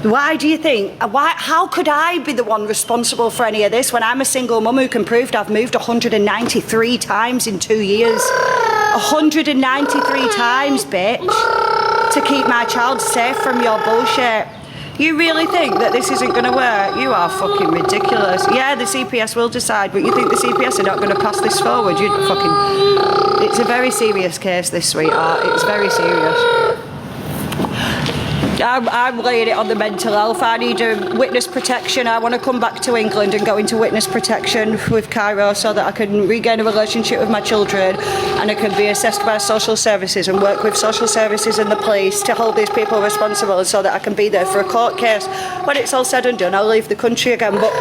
Why do you think, how could I be the one responsible for any of this when I'm a single mum who can prove I've moved 193 times in 2 years? 193 times, bitch, to keep my child safe from your bullshit. You really think that this isn't going to work? You are fucking ridiculous. Yeah, the CPS will decide, but you think the CPS are not going to pass this forward? You'd fucking... It's a very serious case, this, sweetheart. It's very serious. I'm laying it on the mental health. I need a witness protection. I want to come back to England and go into witness protection with Cairo so that I can regain a relationship with my children and I can be assessed by social services and work with social services and the police to hold these people responsible so that I can be there for a court case. When it's all said and done, I'll leave the country again. But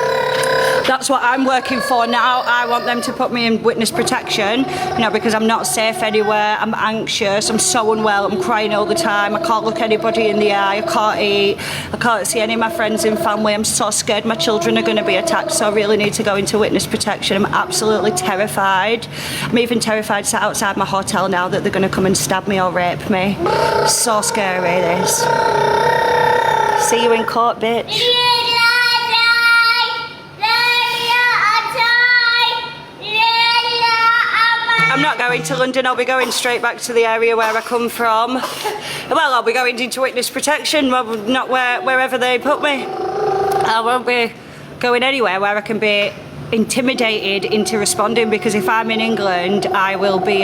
that's what I'm working for now. I want them to put me in witness protection, you know, because I'm not safe anywhere. I'm anxious. I'm so unwell. I'm crying all the time. I can't look anybody in the eye. I can't eat. I can't see any of my friends and family. I'm so scared my children are going to be attacked, so I really need to go into witness protection. I'm absolutely terrified. I'm even terrified sat outside my hotel now that they're going to come and stab me or rape me. So scary, this. See you in court, bitch. I'm not going to London, I'll be going straight back to the area where I come from. Well, I'll be going into witness protection, not wherever they put me. I won't be going anywhere where I can be intimidated into responding, because if I'm in England, I will be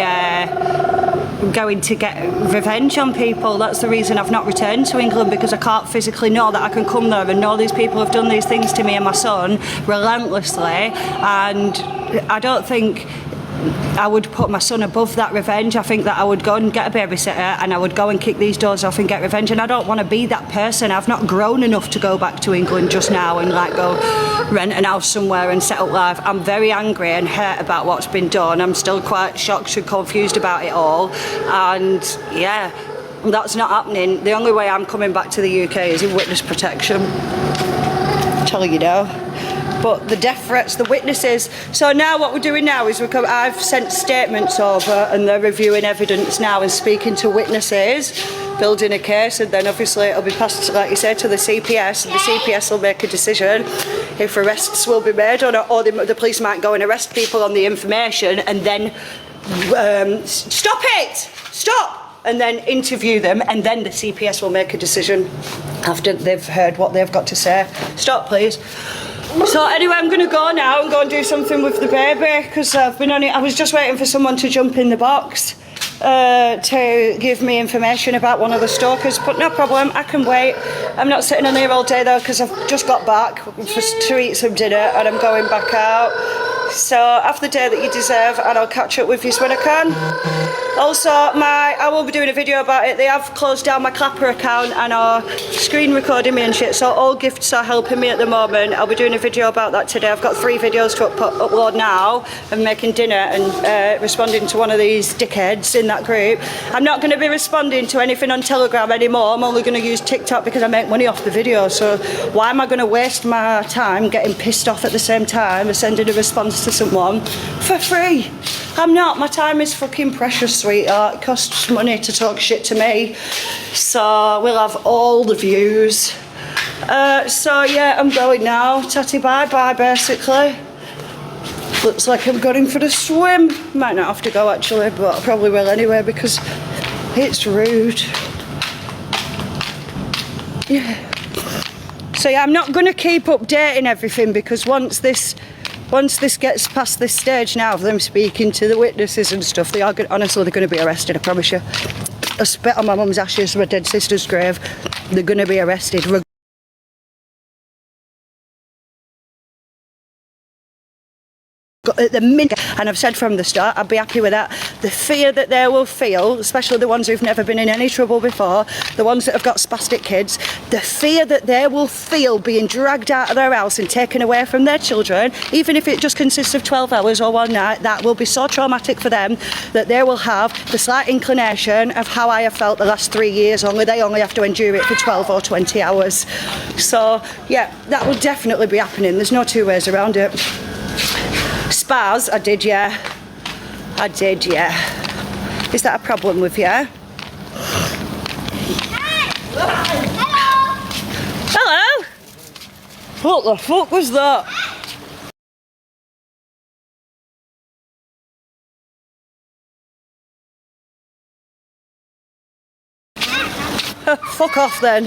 going to get revenge on people. That's the reason I've not returned to England, because I can't physically know that I can come there and know these people have done these things to me and my son relentlessly, and I don't think I would put my son above that revenge. I think that I would go and get a babysitter and I would go and kick these doors off and get revenge, and I don't want to be that person. I've not grown enough to go back to England just now and like go rent an house somewhere and set up life. I'm very angry and hurt about what's been done. I'm still quite shocked and confused about it all, and yeah, that's not happening. The only way I'm coming back to the UK is in witness protection. I'm telling you now. But the death threats, the witnesses. So now what we're doing now is I've sent statements over and they're reviewing evidence now and speaking to witnesses, building a case, and then obviously it'll be passed, like you said, to the CPS, and the CPS will make a decision if arrests will be made or not, or the police might go and arrest people on the information and then stop it! Stop! And then interview them, and then the CPS will make a decision after they've heard what they've got to say. Stop, please. So anyway, I'm going to go now and go and do something with the baby, because I've been on it. I was just waiting for someone to jump in the box to give me information about one of the stalkers, but no problem, I can wait. I'm not sitting on here all day though, because I've just got back to eat some dinner and I'm going back out. So have the day that you deserve, and I'll catch up with you when I can. Also, I will be doing a video about it. They have closed down my Clapper account and are screen recording me and shit, so all gifts are helping me at the moment. I'll be doing a video about that today. I've got 3 videos to upload now of making dinner and responding to one of these dickheads in that group. I'm not going to be responding to anything on Telegram anymore. I'm only going to use TikTok because I make money off the video, so why am I going to waste my time getting pissed off at the same time as sending a response to someone for free? I'm not. My time is fucking precious, sweetheart. It costs money to talk shit to me, so we'll have all the views. So yeah, I'm going now. Tatty bye bye, basically. Looks like I'm going for the swim. Might not have to go actually, but I probably will anyway because it's rude. Yeah. So yeah, I'm not going to keep updating everything, because once this gets past this stage now of them speaking to the witnesses and stuff, they are honestly, they're going to be arrested, I promise you. I spit on my mum's ashes, my dead sister's grave. They're going to be arrested. At the minute, and I've said from the start, I'd be happy with that. The fear that they will feel, especially the ones who've never been in any trouble before, the ones that have got spastic kids, the fear that they will feel being dragged out of their house and taken away from their children, even if it just consists of 12 hours or one night, that will be so traumatic for them that they will have the slight inclination of how I have felt the last 3 years, only they only have to endure it for 12 or 20 hours. So yeah, that will definitely be happening. There's no two ways around it. Spas, I did, yeah. I did, yeah. Is that a problem with you? Hello? What the fuck was that? Fuck off then.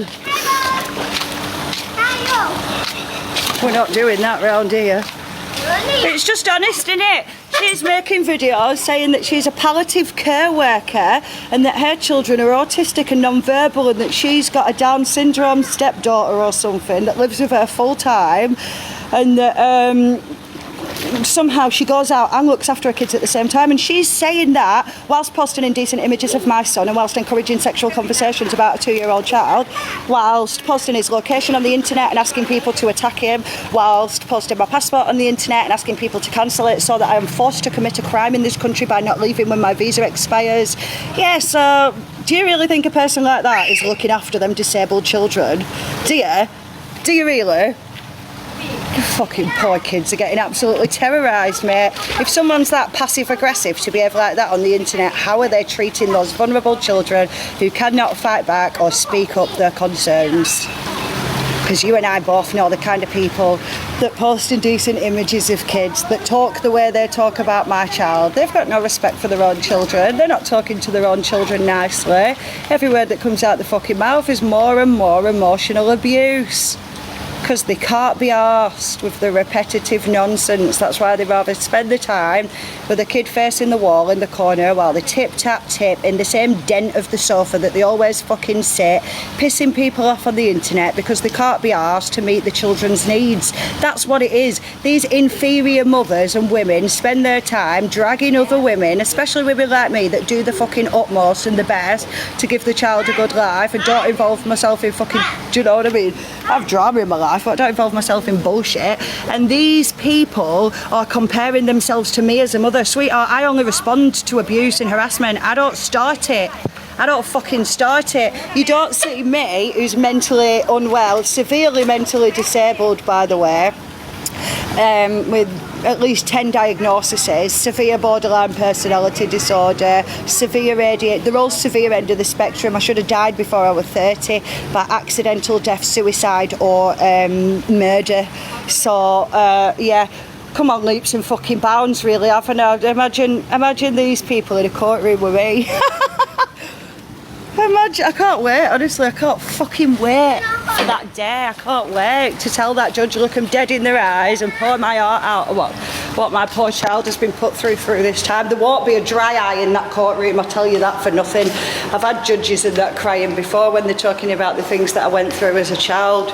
We're not doing that round here. It's just honest, isn't it? She's making videos saying that she's a palliative care worker and that her children are autistic and non-verbal and that she's got a Down syndrome stepdaughter or something that lives with her full time, and that somehow she goes out and looks after her kids at the same time, and she's saying that whilst posting indecent images of my son and whilst encouraging sexual conversations about a 2-year-old child, whilst posting his location on the internet and asking people to attack him, whilst posting my passport on the internet and asking people to cancel it so that I am forced to commit a crime in this country by not leaving when my visa expires. Yeah, so do you really think a person like that is looking after them disabled children? Do you? Do you really? Fucking poor kids are getting absolutely terrorised, mate. If someone's that passive-aggressive to behave like that on the internet, how are they treating those vulnerable children who cannot fight back or speak up their concerns? Because you and I both know the kind of people that post indecent images of kids, that talk the way they talk about my child. They've got no respect for their own children. They're not talking to their own children nicely. Every word that comes out the fucking mouth is more and more emotional abuse. Because they can't be arsed with the repetitive nonsense. That's why they rather spend the time with a kid facing the wall in the corner while they tip-tap-tip in the same dent of the sofa that they always fucking sit, pissing people off on the internet because they can't be arsed to meet the children's needs. That's what it is. These inferior mothers and women spend their time dragging other women, especially women like me that do the fucking utmost and the best to give the child a good life and don't involve myself in fucking, do you know what I mean? I have drama in my life, but I don't involve myself in bullshit. And these people are comparing themselves to me as a mother. Sweetheart, I only respond to abuse and harassment. I don't start it. I don't fucking start it. You don't see me, who's mentally unwell, severely mentally disabled, by the way, with at least 10 diagnoses, severe borderline personality disorder, severe ADHD, they're all severe end of the spectrum. I should have died before I was 30 by accidental death, suicide or murder. So, yeah, come on leaps and fucking bounds really, haven't I? Imagine these people in a courtroom with me. Imagine, I can't wait, honestly, I can't fucking wait for that day. I can't wait to tell that judge, look them dead in their eyes and pour my heart out of what my poor child has been put through this time. There won't be a dry eye in that courtroom, I'll tell you that for nothing. I've had judges in that crying before when they're talking about the things that I went through as a child.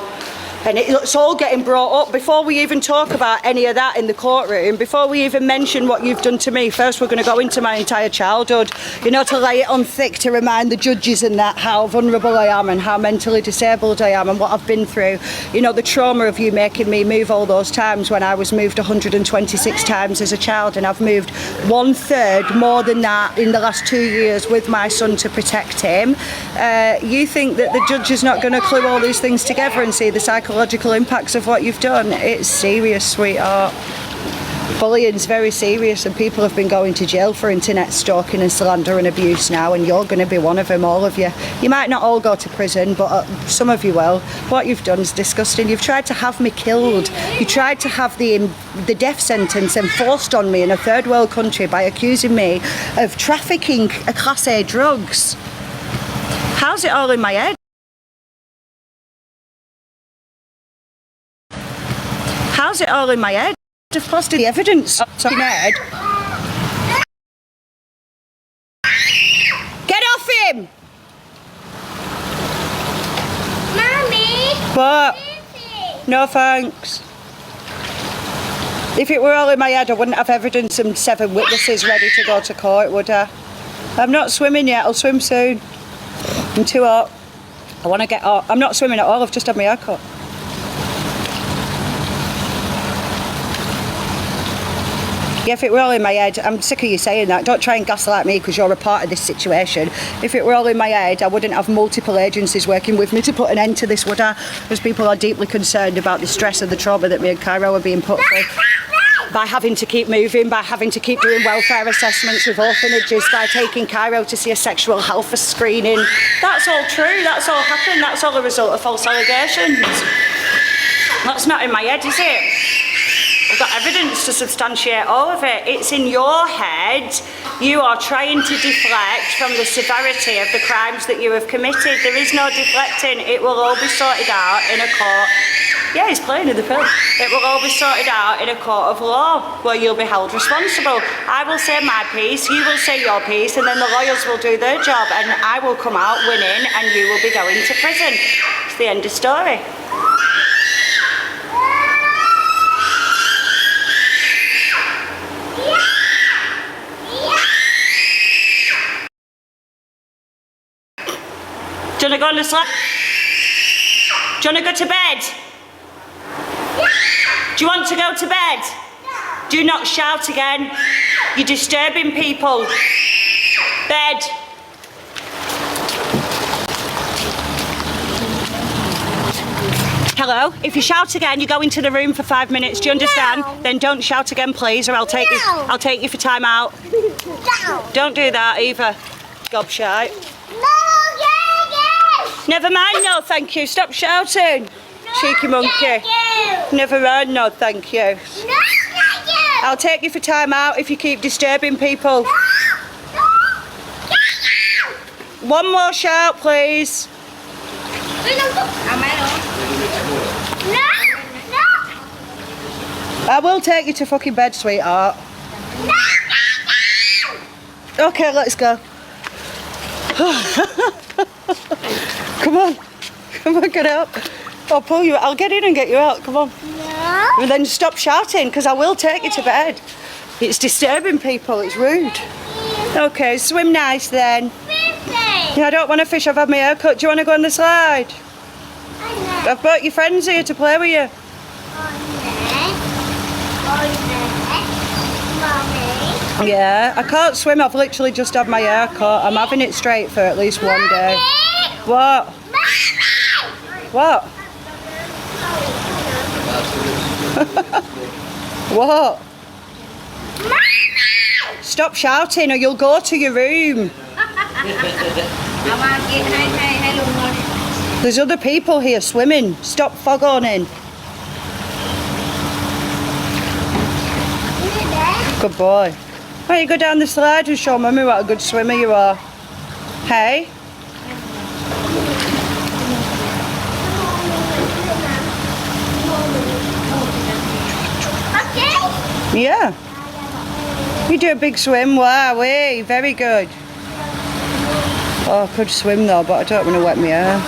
And it's all getting brought up before we even talk about any of that in the courtroom, before we even mention what you've done to me. First we're going to go into my entire childhood, you know, to lay it on thick, to remind the judges and that how vulnerable I am and how mentally disabled I am and what I've been through. You know, the trauma of you making me move all those times when I was moved 126 times as a child, and I've moved 1/3 more than that in the last 2 years with my son to protect him. You think that the judge is not going to clue all these things together and see the psychological impacts of what you've done? It's serious, sweetheart. Bullying's very serious, and people have been going to jail for internet stalking and slander and abuse now, and you're going to be one of them, all of you. You might not all go to prison, but some of you will. What you've done is disgusting. You've tried to have me killed. You tried to have the death sentence enforced on me in a third world country by accusing me of trafficking Class A drugs. How's it all in my head? How's it all in my head? I've posted the evidence on my head. Get off him! Mommy! What? No thanks. If it were all in my head, I wouldn't have evidence and 7 witnesses ready to go to court, would I? I'm not swimming yet, I'll swim soon. I'm too hot. I want to get hot. I'm not swimming at all, I've just had my hair cut. Yeah, if it were all in my head, I'm sick of you saying that. Don't try and gaslight me because you're a part of this situation. If it were all in my head, I wouldn't have multiple agencies working with me to put an end to this, would I? Because people are deeply concerned about the stress and the trauma that me and Cairo are being put through. by having to keep moving, by having to keep doing welfare assessments with orphanages, by taking Cairo to see a sexual health screening. That's all true, that's all happened, that's all a result of false allegations. That's not in my head, is it? I've got evidence to substantiate all of it. It's in your head. You are trying to deflect from the severity of the crimes that you have committed. There is no deflecting. It will all be sorted out in a court. Yeah, he's playing in the film. It will all be sorted out in a court of law where you'll be held responsible. I will say my piece, you will say your piece, and then the lawyers will do their job, and I will come out winning, and you will be going to prison. It's the end of story. Do you want to go on the slide? Do you want to go to bed? Do you want to go to bed? Do not shout again. You're disturbing people. Bed. Hello? If you shout again, you go into the room for 5 minutes. Do you understand? No. Then don't shout again, please, or I'll take you. No. I'll take you for time out. No. Don't do that either. Gobshite. No, yes. Never mind, no thank you. Stop shouting. Cheeky monkey. Thank you. Never mind, no thank you. No, thank you. I'll take you for time out if you keep disturbing people. One more shout, please. I will take you to fucking bed, sweetheart. Okay, let's go. Come on. Come on, get out. I'll pull you out. I'll get in and get you out. Come on. No. And then stop shouting, because I will take you to bed. It's disturbing people. It's rude. Okay, swim nice then. Yeah, I don't want to fish. I've had my hair cut. Do you want to go on the slide? I've brought your friends here to play with you. Yeah, I can't swim. I've literally just had my hair cut. I'm having it straight for at least one day. What? What? What? Stop shouting or you'll go to your room. There's other people here swimming. Stop foghorning. Good boy. Why don't you go down the slide and show Mummy what a good swimmer you are? Hey? Yeah. You do a big swim. Wow, hey, very good. Oh, I could swim though, but I don't want to wet my hair.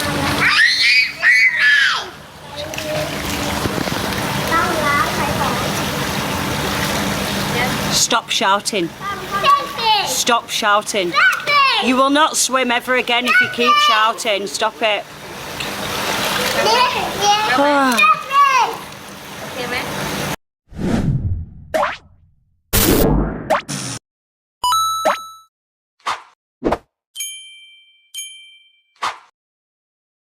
Stop shouting. Stop shouting. You will not swim ever again if you keep shouting. Stop it.